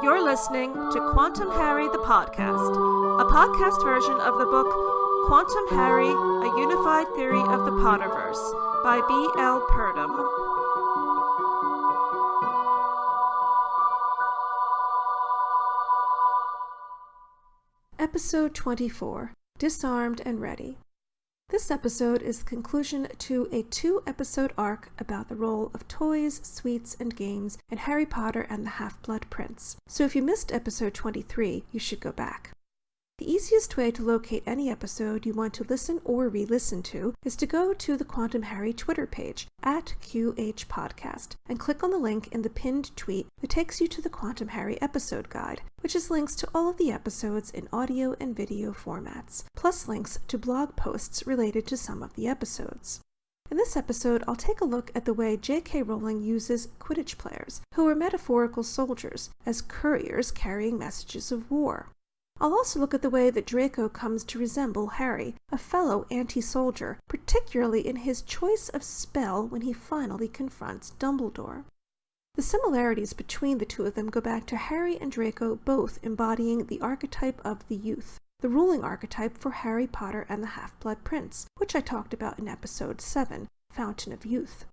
You're listening to Quantum Harry the Podcast, a podcast version of the book Quantum Harry, A Unified Theory of the Potterverse by B.L. Purdom. Episode 24, Disarmed and Ready. This episode is the conclusion to a 2-episode arc about the role of toys, sweets, and games in Harry Potter and the Half-Blood Prince. So if you missed episode 23, you should go back. The easiest way to locate any episode you want to listen or re-listen to is to go to the Quantum Harry Twitter page, @QHPodcast, and click on the link in the pinned tweet that takes you to the Quantum Harry episode guide, which has links to all of the episodes in audio and video formats, plus links to blog posts related to some of the episodes. In this episode, I'll take a look at the way J.K. Rowling uses Quidditch players, who are metaphorical soldiers, as couriers carrying messages of war. I'll also look at the way that Draco comes to resemble Harry, a fellow anti-soldier, particularly in his choice of spell when he finally confronts Dumbledore. The similarities between the two of them go back to Harry and Draco both embodying the archetype of the youth, the ruling archetype for Harry Potter and the Half-Blood Prince, which I talked about in episode 7, Fountain of Youth.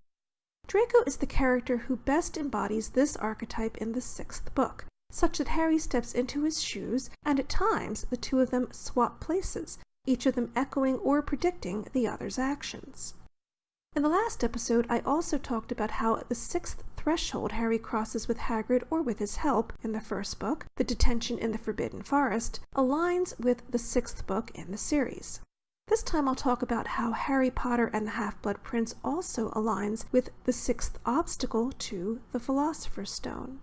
Draco is the character who best embodies this archetype in the 6th book, such that Harry steps into his shoes, and at times the two of them swap places, each of them echoing or predicting the other's actions. In the last episode, I also talked about how the 6th threshold Harry crosses with Hagrid or with his help in the 1st book, the detention in the Forbidden Forest, aligns with the 6th book in the series. This time I'll talk about how Harry Potter and the Half-Blood Prince also aligns with the 6th obstacle to the Philosopher's Stone.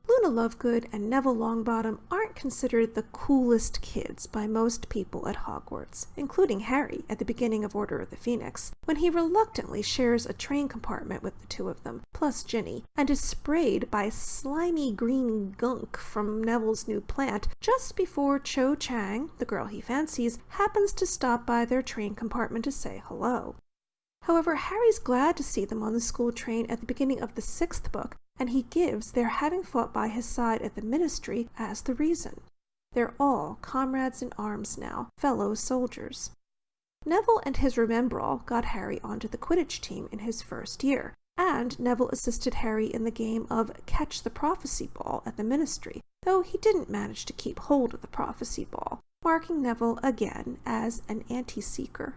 Luna Lovegood and Neville Longbottom aren't considered the coolest kids by most people at Hogwarts, including Harry at the beginning of Order of the Phoenix, when he reluctantly shares a train compartment with the two of them, plus Ginny, and is sprayed by slimy green gunk from Neville's new plant just before Cho Chang, the girl he fancies, happens to stop by their train compartment to say hello. However, Harry's glad to see them on the school train at the beginning of the 6th book, and he gives their having fought by his side at the Ministry as the reason. They're all comrades in arms now, fellow soldiers. Neville and his Remembrall got Harry onto the Quidditch team in his 1st year, and Neville assisted Harry in the game of Catch the Prophecy Ball at the Ministry, though he didn't manage to keep hold of the Prophecy Ball, marking Neville again as an anti-seeker.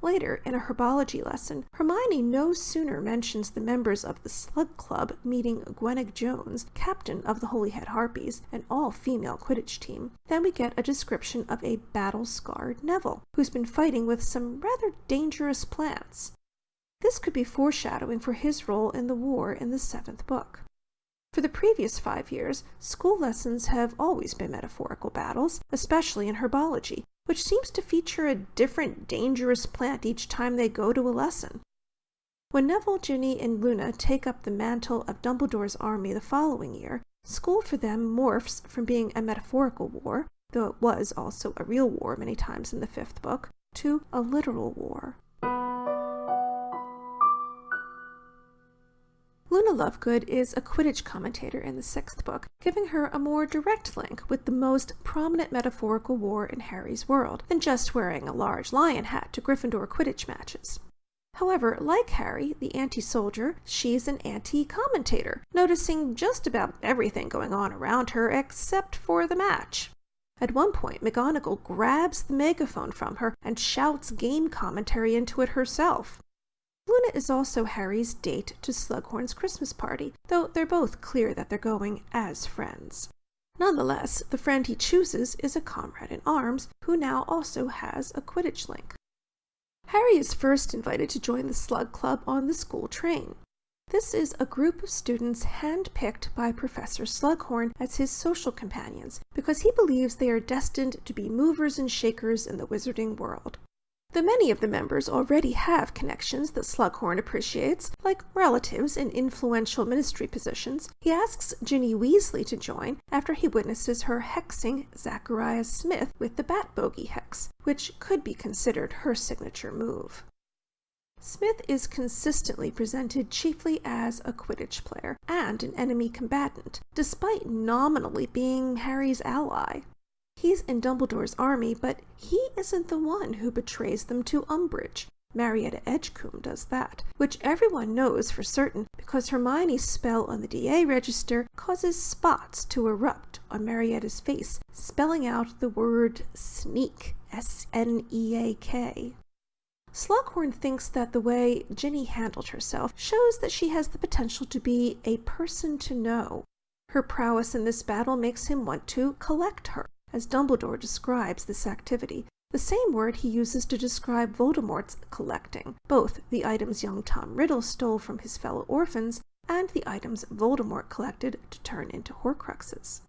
Later, in a herbology lesson, Hermione no sooner mentions the members of the Slug Club meeting Gwenig Jones, captain of the Holyhead Harpies, an all-female Quidditch team, than we get a description of a battle-scarred Neville, who's been fighting with some rather dangerous plants. This could be foreshadowing for his role in the war in the 7th book. For the previous 5 years, school lessons have always been metaphorical battles, especially in herbology, which seems to feature a different dangerous plant each time they go to a lesson. When Neville, Ginny, and Luna take up the mantle of Dumbledore's army the following year, school for them morphs from being a metaphorical war, though it was also a real war many times in the 5th book, to a literal war. Luna Lovegood is a Quidditch commentator in the 6th book, giving her a more direct link with the most prominent metaphorical war in Harry's world than just wearing a large lion hat to Gryffindor Quidditch matches. However, like Harry, the anti-soldier, she's an anti-commentator, noticing just about everything going on around her except for the match. At one point, McGonagall grabs the megaphone from her and shouts game commentary into it herself. Luna is also Harry's date to Slughorn's Christmas party, though they're both clear that they're going as friends. Nonetheless, the friend he chooses is a comrade in arms who now also has a Quidditch link. Harry is first invited to join the Slug Club on the school train. This is a group of students hand-picked by Professor Slughorn as his social companions because he believes they are destined to be movers and shakers in the wizarding world. Though many of the members already have connections that Slughorn appreciates, like relatives in influential ministry positions, he asks Ginny Weasley to join after he witnesses her hexing Zachariah Smith with the Bat Bogey hex, which could be considered her signature move. Smith is consistently presented chiefly as a Quidditch player and an enemy combatant, despite nominally being Harry's ally. He's in Dumbledore's army, but he isn't the one who betrays them to Umbridge. Marietta Edgecombe does that, which everyone knows for certain because Hermione's spell on the DA register causes spots to erupt on Marietta's face, spelling out the word sneak, S-N-E-A-K. Slughorn thinks that the way Ginny handled herself shows that she has the potential to be a person to know. Her prowess in this battle makes him want to collect her, as Dumbledore describes this activity, the same word he uses to describe Voldemort's collecting, both the items young Tom Riddle stole from his fellow orphans and the items Voldemort collected to turn into Horcruxes.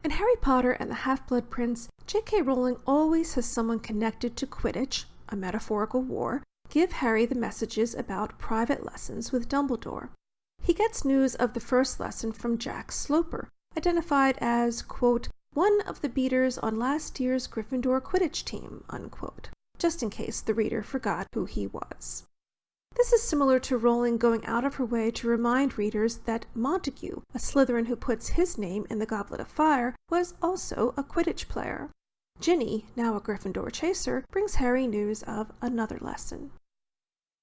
In Harry Potter and the Half-Blood Prince, J.K. Rowling always has someone connected to Quidditch, a metaphorical war, give Harry the messages about private lessons with Dumbledore. He gets news of the first lesson from Jack Sloper, identified as, quote, one of the beaters on last year's Gryffindor Quidditch team, unquote, just in case the reader forgot who he was. This is similar to Rowling going out of her way to remind readers that Montague, a Slytherin who puts his name in the Goblet of Fire, was also a Quidditch player. Ginny, now a Gryffindor chaser, brings Harry news of another lesson.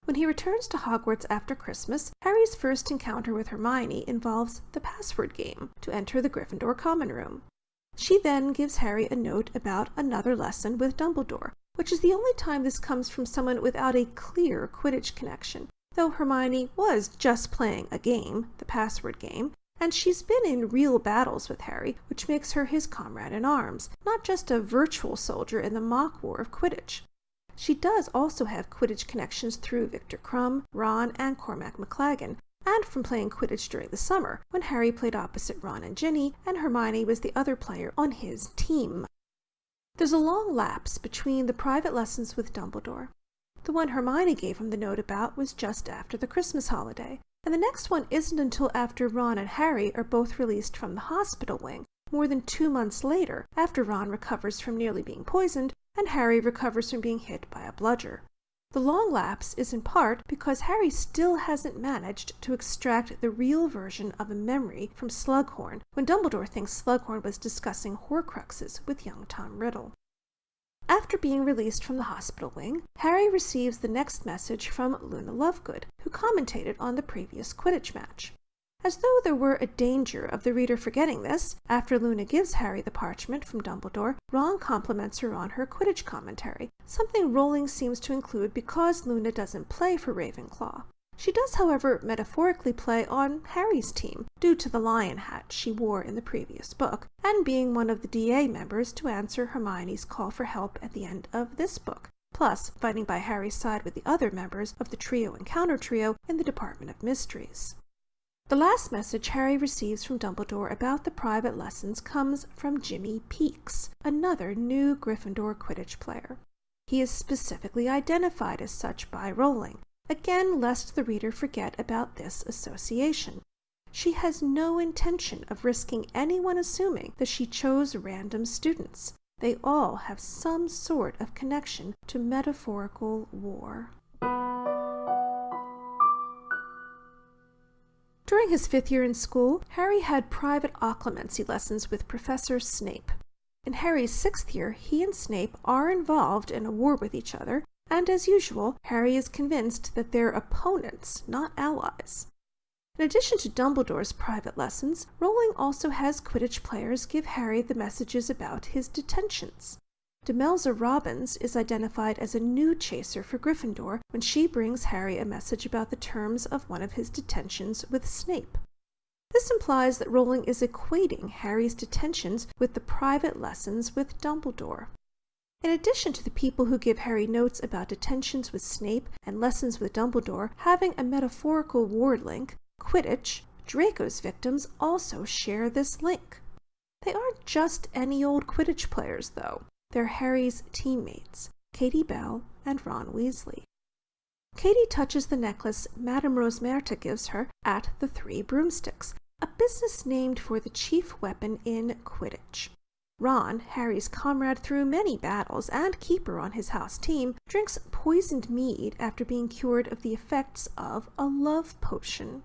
When he returns to Hogwarts after Christmas, Harry's first encounter with Hermione involves the password game to enter the Gryffindor common room. She then gives Harry a note about another lesson with Dumbledore, which is the only time this comes from someone without a clear Quidditch connection, though Hermione was just playing a game, the password game, and she's been in real battles with Harry, which makes her his comrade in arms, not just a virtual soldier in the mock war of Quidditch. She does also have Quidditch connections through Victor Crumb, Ron, and Cormac McLaggen, and from playing Quidditch during the summer, when Harry played opposite Ron and Ginny, and Hermione was the other player on his team. There's a long lapse between the private lessons with Dumbledore. The one Hermione gave him the note about was just after the Christmas holiday, and the next one isn't until after Ron and Harry are both released from the hospital wing, more than 2 months later, after Ron recovers from nearly being poisoned, and Harry recovers from being hit by a bludger. The long lapse is in part because Harry still hasn't managed to extract the real version of a memory from Slughorn when Dumbledore thinks Slughorn was discussing Horcruxes with young Tom Riddle. After being released from the hospital wing, Harry receives the next message from Luna Lovegood, who commentated on the previous Quidditch match. As though there were a danger of the reader forgetting this, after Luna gives Harry the parchment from Dumbledore, Ron compliments her on her Quidditch commentary, something Rowling seems to include because Luna doesn't play for Ravenclaw. She does, however, metaphorically play on Harry's team, due to the lion hat she wore in the previous book, and being one of the DA members to answer Hermione's call for help at the end of this book, plus fighting by Harry's side with the other members of the Trio and Counter Trio in the Department of Mysteries. The last message Harry receives from Dumbledore about the private lessons comes from Jimmy Peakes, another new Gryffindor Quidditch player. He is specifically identified as such by Rowling, again lest the reader forget about this association. She has no intention of risking anyone assuming that she chose random students. They all have some sort of connection to metaphorical war. During his 5th year in school, Harry had private occlumency lessons with Professor Snape. In Harry's 6th year, he and Snape are involved in a war with each other, and as usual, Harry is convinced that they're opponents, not allies. In addition to Dumbledore's private lessons, Rowling also has Quidditch players give Harry the messages about his detentions. Demelza Robbins is identified as a new chaser for Gryffindor when she brings Harry a message about the terms of one of his detentions with Snape. This implies that Rowling is equating Harry's detentions with the private lessons with Dumbledore. In addition to the people who give Harry notes about detentions with Snape and lessons with Dumbledore having a metaphorical war link, Quidditch, Draco's victims also share this link. They aren't just any old Quidditch players, though. They're Harry's teammates, Katie Bell and Ron Weasley. Katie touches the necklace Madame Rosmerta gives her at the Three Broomsticks, a business named for the chief weapon in Quidditch. Ron, Harry's comrade through many battles and keeper on his house team, drinks poisoned mead after being cured of the effects of a love potion.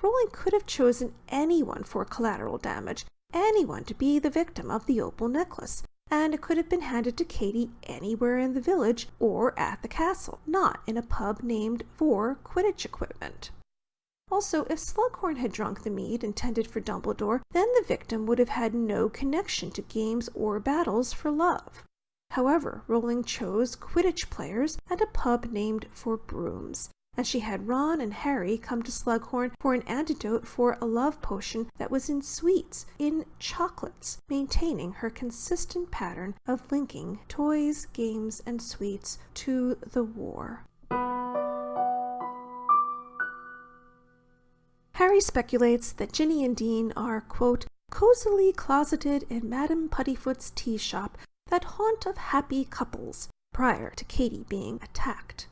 Rowling could have chosen anyone for collateral damage, anyone to be the victim of the opal necklace, and it could have been handed to Katie anywhere in the village or at the castle, not in a pub named for Quidditch equipment. Also, if Slughorn had drunk the mead intended for Dumbledore, then the victim would have had no connection to games or battles for love. However, Rowling chose Quidditch players and a pub named for brooms, and she had Ron and Harry come to Slughorn for an antidote for a love potion that was in sweets, in chocolates, maintaining her consistent pattern of linking toys, games, and sweets to the war. Harry speculates that Ginny and Dean are, quote, cozily closeted in Madame Puddifoot's tea shop, that haunt of happy couples, prior to Katie being attacked.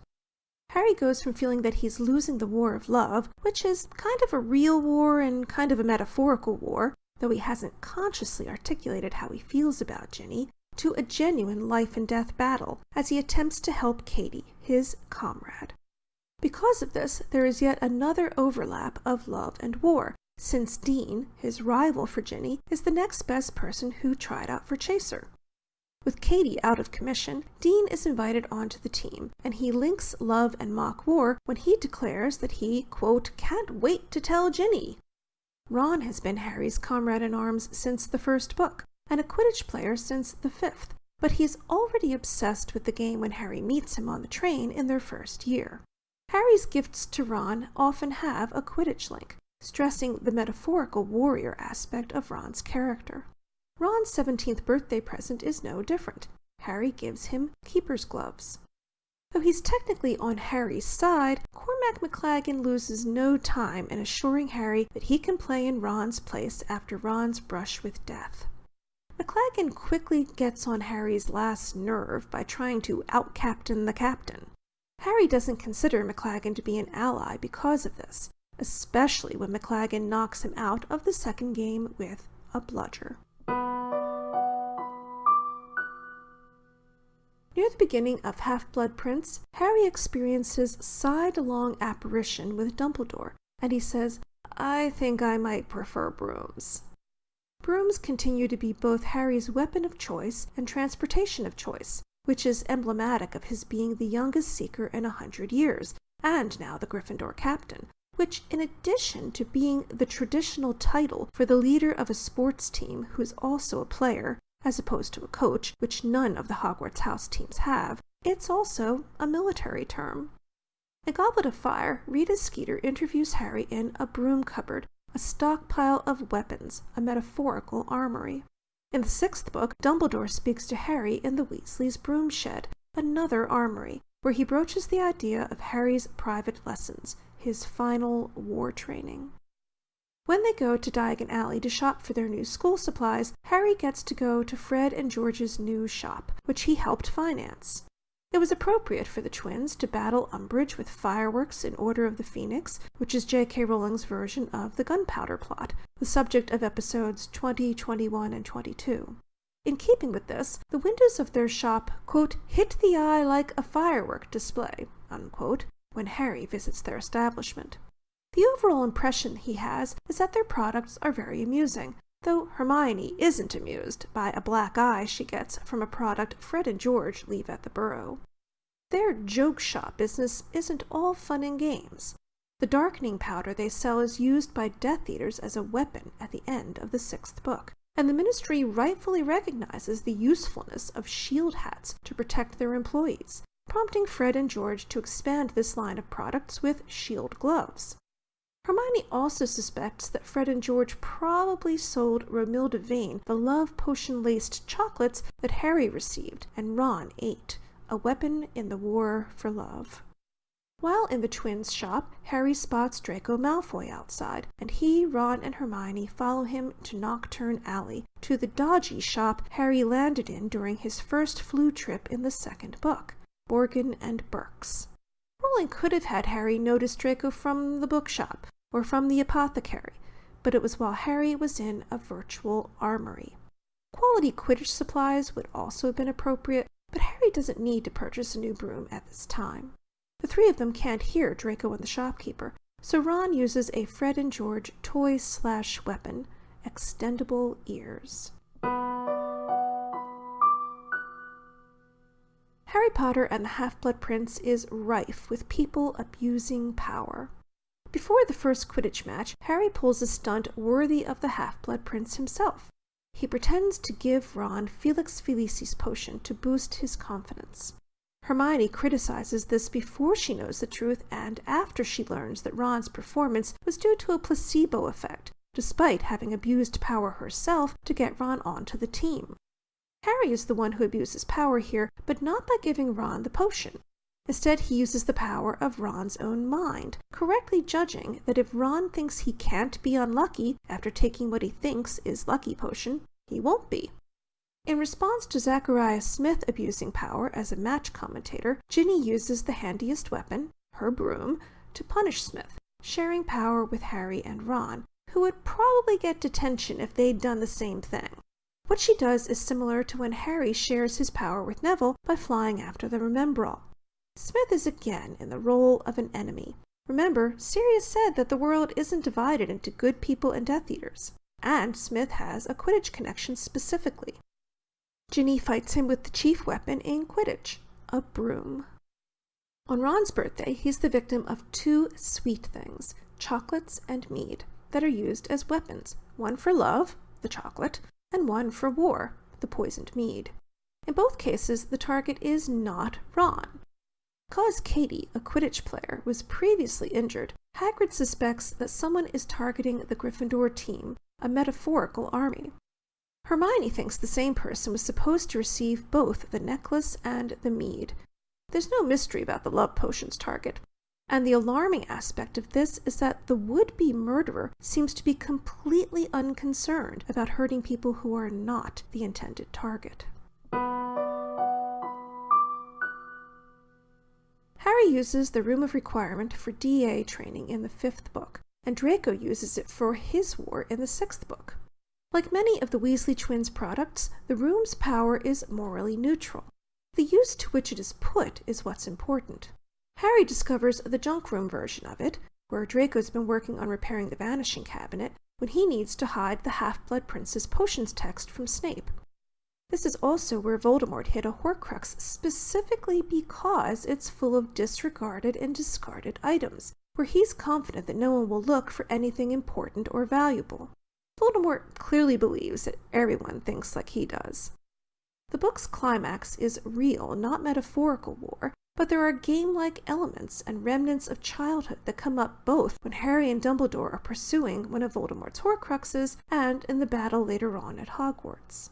Harry goes from feeling that he's losing the war of love, which is kind of a real war and kind of a metaphorical war, though he hasn't consciously articulated how he feels about Ginny, to a genuine life-and-death battle as he attempts to help Katie, his comrade. Because of this, there is yet another overlap of love and war, since Dean, his rival for Ginny, is the next best person who tried out for Chaser. With Katie out of commission, Dean is invited onto the team, and he links love and mock war when he declares that he, quote, can't wait to tell Ginny. Ron has been Harry's comrade-in-arms since the first book, and a Quidditch player since the fifth, but he's already obsessed with the game when Harry meets him on the train in their first year. Harry's gifts to Ron often have a Quidditch link, stressing the metaphorical warrior aspect of Ron's character. Ron's 17th birthday present is no different. Harry gives him keeper's gloves. Though he's technically on Harry's side, Cormac McLaggen loses no time in assuring Harry that he can play in Ron's place after Ron's brush with death. McLaggen quickly gets on Harry's last nerve by trying to out-captain the captain. Harry doesn't consider McLaggen to be an ally because of this, especially when McLaggen knocks him out of the second game with a bludger. Near the beginning of Half-Blood Prince, Harry experiences side-along apparition with Dumbledore, and he says, I think I might prefer brooms. Brooms continue to be both Harry's weapon of choice and transportation of choice, which is emblematic of his being the youngest Seeker in 100 years, and now the Gryffindor captain, which, in addition to being the traditional title for the leader of a sports team who is also a player, as opposed to a coach, which none of the Hogwarts house teams have, it's also a military term. In Goblet of Fire, Rita Skeeter interviews Harry in a broom cupboard, a stockpile of weapons, a metaphorical armory. In the 6th book, Dumbledore speaks to Harry in the Weasleys' broom shed, another armory, where he broaches the idea of Harry's private lessons, his final war training. When they go to Diagon Alley to shop for their new school supplies, Harry gets to go to Fred and George's new shop, which he helped finance. It was appropriate for the twins to battle Umbridge with fireworks in Order of the Phoenix, which is J.K. Rowling's version of the Gunpowder Plot, the subject of episodes 20, 21, and 22. In keeping with this, the windows of their shop, quote, hit the eye like a firework display, unquote, when Harry visits their establishment. The overall impression he has is that their products are very amusing, though Hermione isn't amused by a black eye she gets from a product Fred and George leave at the Burrow. Their joke shop business isn't all fun and games. The darkening powder they sell is used by Death Eaters as a weapon at the end of the 6th book, and the Ministry rightfully recognizes the usefulness of shield hats to protect their employees, prompting Fred and George to expand this line of products with shield gloves. Hermione also suspects that Fred and George probably sold Romilda Vane the love potion-laced chocolates that Harry received and Ron ate, a weapon in the war for love. While in the twins' shop, Harry spots Draco Malfoy outside, and he, Ron, and Hermione follow him to Knockturn Alley, to the dodgy shop Harry landed in during his first flu trip in the second book, Borgin and Burke's. Rowling could have had Harry notice Draco from the bookshop, or from the apothecary, but it was while Harry was in a virtual armory. Quality Quidditch supplies would also have been appropriate, but Harry doesn't need to purchase a new broom at this time. The three of them can't hear Draco and the shopkeeper, so Ron uses a Fred and George toy/weapon, extendable ears. Harry Potter and the Half-Blood Prince is rife with people abusing power. Before the first Quidditch match, Harry pulls a stunt worthy of the Half-Blood Prince himself. He pretends to give Ron Felix Felicis potion to boost his confidence. Hermione criticizes this before she knows the truth and after she learns that Ron's performance was due to a placebo effect, despite having abused power herself to get Ron onto the team. Harry is the one who abuses power here, but not by giving Ron the potion. Instead, he uses the power of Ron's own mind, correctly judging that if Ron thinks he can't be unlucky after taking what he thinks is lucky potion, he won't be. In response to Zachariah Smith abusing power as a match commentator, Ginny uses the handiest weapon, her broom, to punish Smith, sharing power with Harry and Ron, who would probably get detention if they'd done the same thing. What she does is similar to when Harry shares his power with Neville by flying after the Remembrall. Smith is again in the role of an enemy. Remember, Sirius said that the world isn't divided into good people and Death Eaters, and Smith has a Quidditch connection specifically. Ginny fights him with the chief weapon in Quidditch, a broom. On Ron's birthday, he's the victim of two sweet things, chocolates and mead, that are used as weapons, one for love, the chocolate, and one for war, the poisoned mead. In both cases, the target is not Ron. Because Katie, a Quidditch player, was previously injured, Hagrid suspects that someone is targeting the Gryffindor team, a metaphorical army. Hermione thinks the same person was supposed to receive both the necklace and the mead. There's no mystery about the love potion's target, and the alarming aspect of this is that the would-be murderer seems to be completely unconcerned about hurting people who are not the intended target. Harry uses the Room of Requirement for DA training in the 5th book, and Draco uses it for his war in the 6th book. Like many of the Weasley twins' products, the room's power is morally neutral. The use to which it is put is what's important. Harry discovers the junk room version of it, where Draco's been working on repairing the Vanishing Cabinet, when he needs to hide the Half-Blood Prince's potions text from Snape. This is also where Voldemort hid a Horcrux specifically because it's full of disregarded and discarded items, where he's confident that no one will look for anything important or valuable. Voldemort clearly believes that everyone thinks like he does. The book's climax is real, not metaphorical war, but there are game-like elements and remnants of childhood that come up both when Harry and Dumbledore are pursuing one of Voldemort's Horcruxes and in the battle later on at Hogwarts.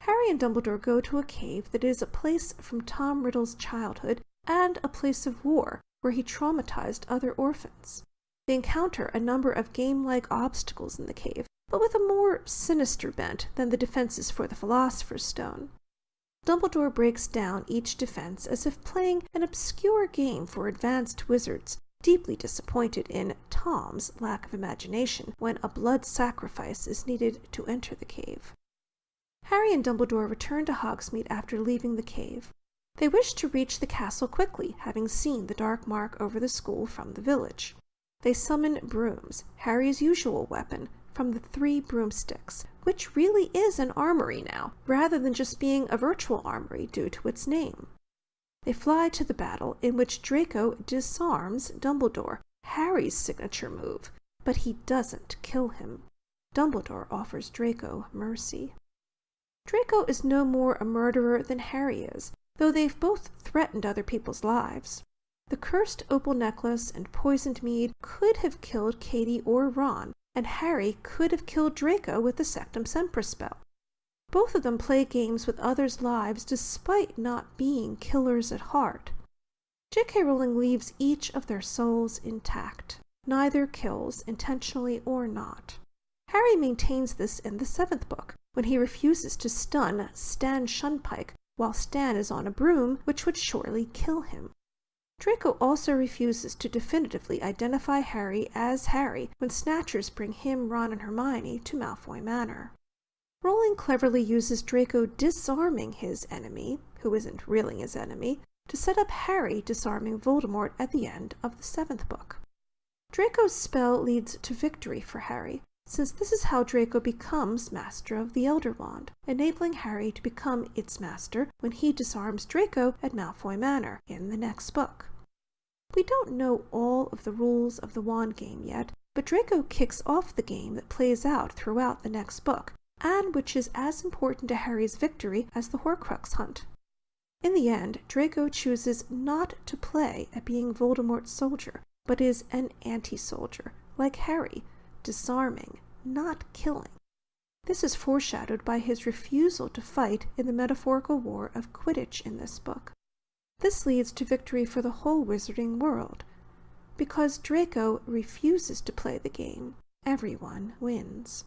Harry and Dumbledore go to a cave that is a place from Tom Riddle's childhood and a place of war where he traumatized other orphans. They encounter a number of game-like obstacles in the cave, but with a more sinister bent than the defenses for the Philosopher's Stone. Dumbledore breaks down each defense as if playing an obscure game for advanced wizards, deeply disappointed in Tom's lack of imagination when a blood sacrifice is needed to enter the cave. Harry and Dumbledore return to Hogsmeade after leaving the cave. They wish to reach the castle quickly, having seen the dark mark over the school from the village. They summon brooms, Harry's usual weapon, from the 3 broomsticks, which really is an armory now, rather than just being a virtual armory due to its name. They fly to the battle, in which Draco disarms Dumbledore, Harry's signature move, but he doesn't kill him. Dumbledore offers Draco mercy. Draco is no more a murderer than Harry is, though they've both threatened other people's lives. The cursed opal necklace and poisoned mead could have killed Katie or Ron, and Harry could have killed Draco with the Sectum Sempra spell. Both of them play games with others' lives despite not being killers at heart. J.K. Rowling leaves each of their souls intact. Neither kills, intentionally or not. Harry maintains this in the 7th book, when he refuses to stun Stan Shunpike while Stan is on a broom, which would surely kill him. Draco also refuses to definitively identify Harry as Harry when Snatchers bring him, Ron, and Hermione to Malfoy Manor. Rowling cleverly uses Draco disarming his enemy, who isn't really his enemy, to set up Harry disarming Voldemort at the end of the 7th book. Draco's spell leads to victory for Harry, since this is how Draco becomes Master of the Elder Wand, enabling Harry to become its master when he disarms Draco at Malfoy Manor in the next book. We don't know all of the rules of the wand game yet, but Draco kicks off the game that plays out throughout the next book, and which is as important to Harry's victory as the Horcrux hunt. In the end, Draco chooses not to play at being Voldemort's soldier, but is an anti-soldier, like Harry, disarming, not killing. This is foreshadowed by his refusal to fight in the metaphorical war of Quidditch in this book. This leads to victory for the whole wizarding world. Because Draco refuses to play the game, everyone wins.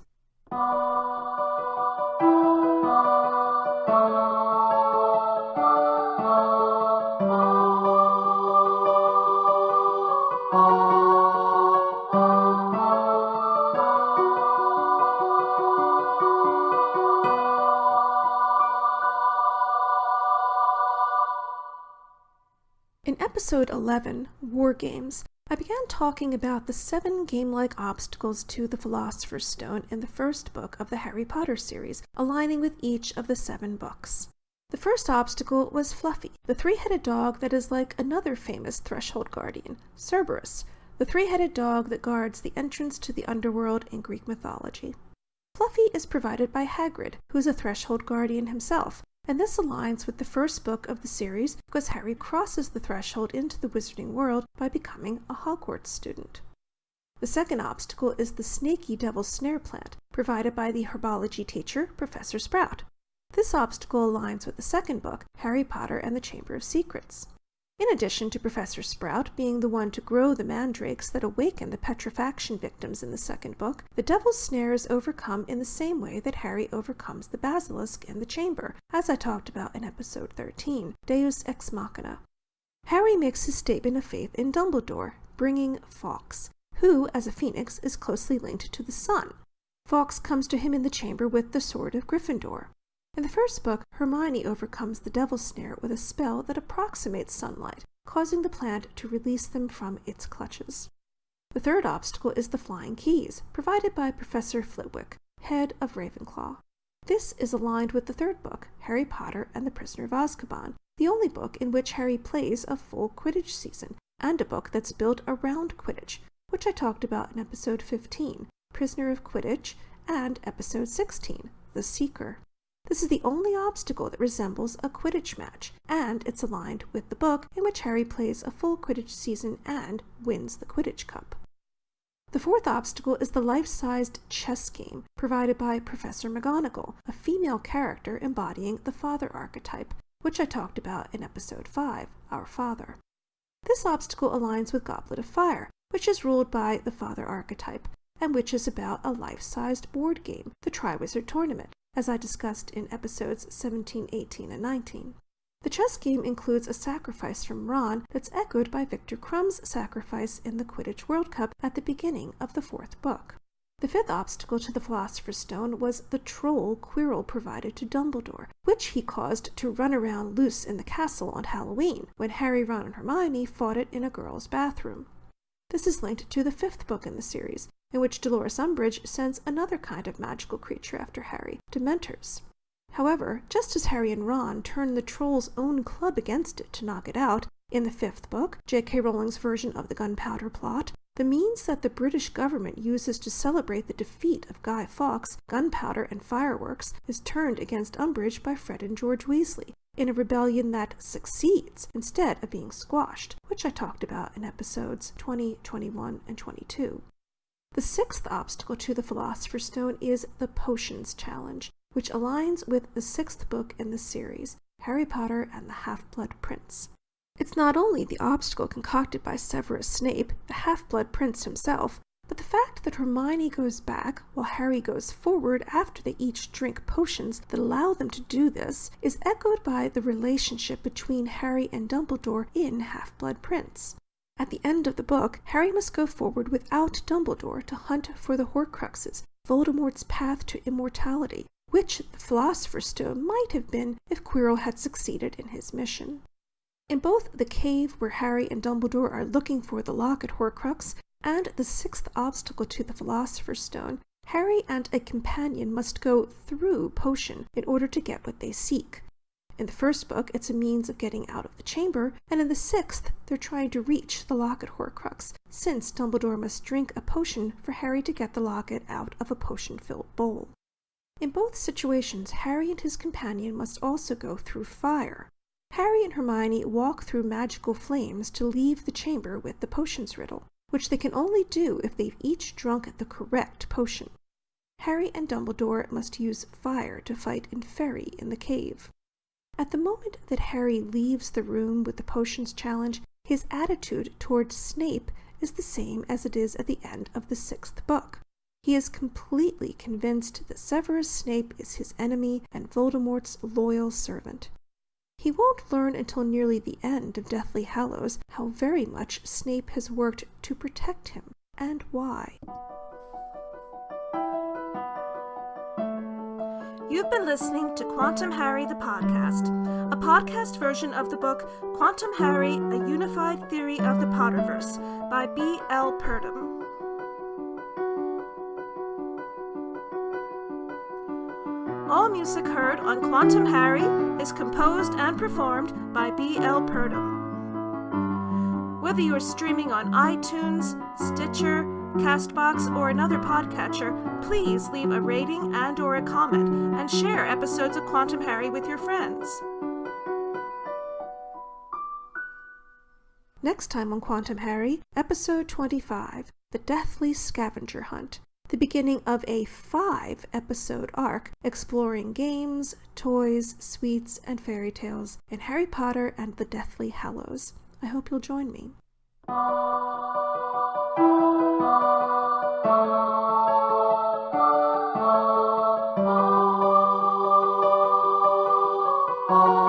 In episode 11, War Games, I began talking about the 7 game-like obstacles to the Philosopher's Stone in the first book of the Harry Potter series, aligning with each of the 7 books. The first obstacle was Fluffy, the 3-headed dog that is like another famous threshold guardian, Cerberus, the 3-headed dog that guards the entrance to the underworld in Greek mythology. Fluffy is provided by Hagrid, who is a threshold guardian himself, and this aligns with the first book of the series because Harry crosses the threshold into the wizarding world by becoming a Hogwarts student. The second obstacle is the snaky devil's snare plant, provided by the herbology teacher, Professor Sprout. This obstacle aligns with the second book, Harry Potter and the Chamber of Secrets. In addition to Professor Sprout being the one to grow the mandrakes that awaken the petrifaction victims in the second book, the devil's snare is overcome in the same way that Harry overcomes the basilisk in the chamber, as I talked about in episode 13, Deus Ex Machina. Harry makes his statement of faith in Dumbledore, bringing Fawkes, who, as a phoenix, is closely linked to the sun. Fawkes comes to him in the chamber with the Sword of Gryffindor. In the first book, Hermione overcomes the devil's snare with a spell that approximates sunlight, causing the plant to release them from its clutches. The third obstacle is the flying keys, provided by Professor Flitwick, head of Ravenclaw. This is aligned with the third book, Harry Potter and the Prisoner of Azkaban, the only book in which Harry plays a full Quidditch season, and a book that's built around Quidditch, which I talked about in episode 15, Prisoner of Quidditch, and episode 16, The Seeker. This is the only obstacle that resembles a Quidditch match, and it's aligned with the book in which Harry plays a full Quidditch season and wins the Quidditch Cup. The fourth obstacle is the life-sized chess game provided by Professor McGonagall, a female character embodying the father archetype, which I talked about in episode 5, Our Father. This obstacle aligns with Goblet of Fire, which is ruled by the father archetype, and which is about a life-sized board game, the Triwizard Tournament, as I discussed in episodes 17, 18, and 19. The chess game includes a sacrifice from Ron that's echoed by Victor Krumm's sacrifice in the Quidditch World Cup at the beginning of the fourth book. The fifth obstacle to the Philosopher's Stone was the troll Quirrell provided to Dumbledore, which he caused to run around loose in the castle on Halloween, when Harry, Ron, and Hermione fought it in a girl's bathroom. This is linked to the fifth book in the series, in which Dolores Umbridge sends another kind of magical creature after Harry, Dementors. However, just as Harry and Ron turn the troll's own club against it to knock it out, in the fifth book, J.K. Rowling's version of the Gunpowder Plot, the means that the British government uses to celebrate the defeat of Guy Fawkes, gunpowder and fireworks, is turned against Umbridge by Fred and George Weasley, in a rebellion that succeeds instead of being squashed, which I talked about in episodes 20, 21, and 22. The sixth obstacle to the Philosopher's Stone is the Potions Challenge, which aligns with the sixth book in the series, Harry Potter and the Half-Blood Prince. It's not only the obstacle concocted by Severus Snape, the Half-Blood Prince himself, but the fact that Hermione goes back while Harry goes forward after they each drink potions that allow them to do this is echoed by the relationship between Harry and Dumbledore in Half-Blood Prince. At the end of the book, Harry must go forward without Dumbledore to hunt for the Horcruxes, Voldemort's path to immortality, which the Philosopher's Stone might have been if Quirrell had succeeded in his mission. In both the cave where Harry and Dumbledore are looking for the locket Horcrux and the sixth obstacle to the Philosopher's Stone, Harry and a companion must go through potion in order to get what they seek. In the first book, it's a means of getting out of the chamber, and in the sixth, they're trying to reach the locket Horcrux, since Dumbledore must drink a potion for Harry to get the locket out of a potion-filled bowl. In both situations, Harry and his companion must also go through fire. Harry and Hermione walk through magical flames to leave the chamber with the potions riddle, which they can only do if they've each drunk the correct potion. Harry and Dumbledore must use fire to fight Inferi in the cave. At the moment that Harry leaves the room with the potions challenge, his attitude towards Snape is the same as it is at the end of the sixth book. He is completely convinced that Severus Snape is his enemy and Voldemort's loyal servant. He won't learn until nearly the end of Deathly Hallows how very much Snape has worked to protect him, and why. You've been listening to Quantum Harry the Podcast, a podcast version of the book Quantum Harry, A Unified Theory of the Potterverse by B.L. Purdom. All music heard on Quantum Harry is composed and performed by B.L. Purdom. Whether you are streaming on iTunes, Stitcher, CastBox, or another podcatcher, please leave a rating and/or a comment and share episodes of Quantum Harry with your friends. Next time on Quantum Harry, Episode 25, The Deathly Scavenger Hunt, the beginning of a 5-episode arc exploring games, toys, sweets, and fairy tales in Harry Potter and the Deathly Hallows. I hope you'll join me. Oh